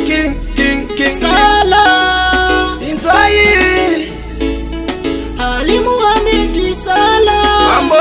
king Sala Inzai Ali Muhammad Sala Mambo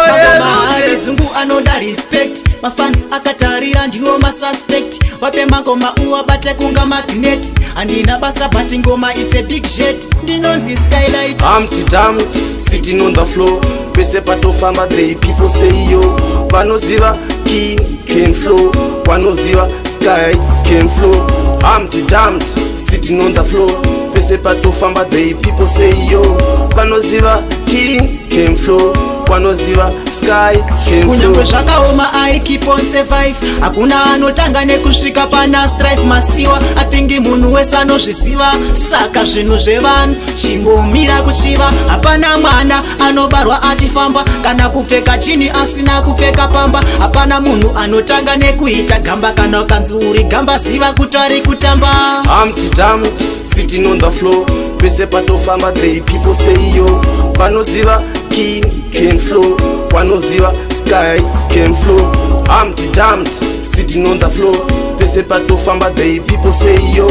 Zungu anoda respect mafans akatarira ndiwo masuspect wape mangoma uwabate kunga magnet andina basa but ngoma it's a big jet ndinonzi skylight Humpty Dumpty sitting on the floor Pese patofamba they people say yo Vanoziva king can flow Vanoziva sky can flow Humpty Dumpty sitting on the floor Pese patofamba they people say yo Vanoziva king can flow Vanoziva sky can flow Kunyangwe zvakaoma I keep on survive hakuna anotanga nekusvika pana strife masiwa atingi munhu wese anozvisiva saka zvinhu zvevanhu chimbomira kuchiva hapana mwana anobarwa achifamba kana kupfeka chini asina kupfeka pamba hapana munhu anotanga nekuita gamba kana ukanzi uri gamba ziva kuti ari kutamba Humpty Dumpty sitting on the floor Pese patofamba they people say yo Vanoziva king can flow Vanoziva sky can flow Humpty Dumpty sitting on the floor Pese patofamba they people say yo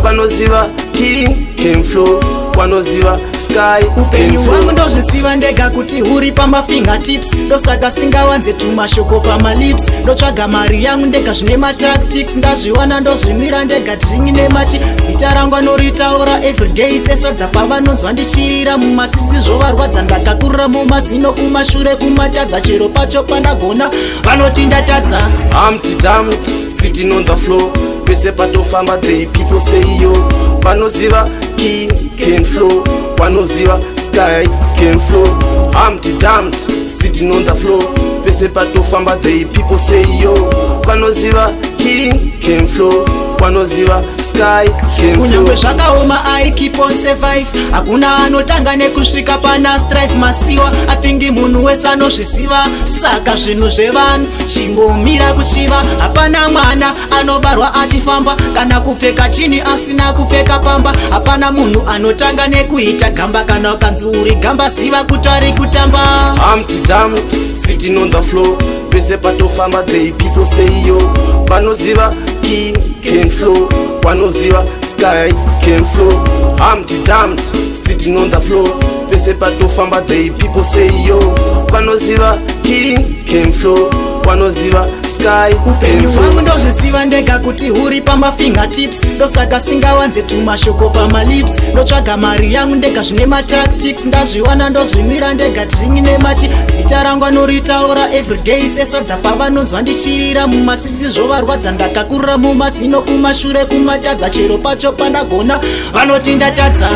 Vanoziva king can flow Vanoziva sky can upenyu hwangu flow ndozvisiva ndega kuti huri pamafingertips ndosaka singawanze tumashoko pamalips ndotsvaga mari yangu ndega zvine matactics ndazviwana ndozvimira ndega dringi nemachi zita rangu anoritaura everyday sesadza pavanonzwa ndichirira mumasisi zvovarwadza ndakakurira mumazino kumashure kumatadza chero pacho pandagona vanoti ndatadza Humpty Dumpty sitting on the floor Pese patofamba they people say yo Vanoziva king can flow Vanoziva sky can flow Humpty Dumpty sitting on the floor Pese patofamba they people say yo Vanoziva king can flow Vanoziva sky can kunyangwe flow zvakaoma I keep on survive hakuna anotanga nekusvika pana strife masiwa atingi munhu wese anozvisiva saka zvinhu zvevanhu chimbomira kuchiva hapana mwana anobarwa achifamba kana kupfeka chini asina kupfeka pamba hapana munhu anotanga nekuita gamba kana ukanzi uri gamba ziva kuti ari kutamba Humpty Dumpty sitting on the floor Pese patofamba they people say yo Vanoziva king can flow Vanoziva sky can flow Humpty Dumpty sitting on the floor Pese patofamba they people say yo Vanoziva king can flow Vanoziva sky can upenyu hwangu flow ndozvisiva ndega kuti huri pamafingertips ndosaka singawanze tumashoko pamalips ndotsvaga mari yangu ndega zvine matactics ndazviwana ndozvimira ndega dringi nemachi zita rangu anoritaura everyday sesadza pavanonzwa ndichirira mumasisi zvovarwadza ndakakurira mumazino kumashure kumatadza chero pacho pandagona vanoti ndatadza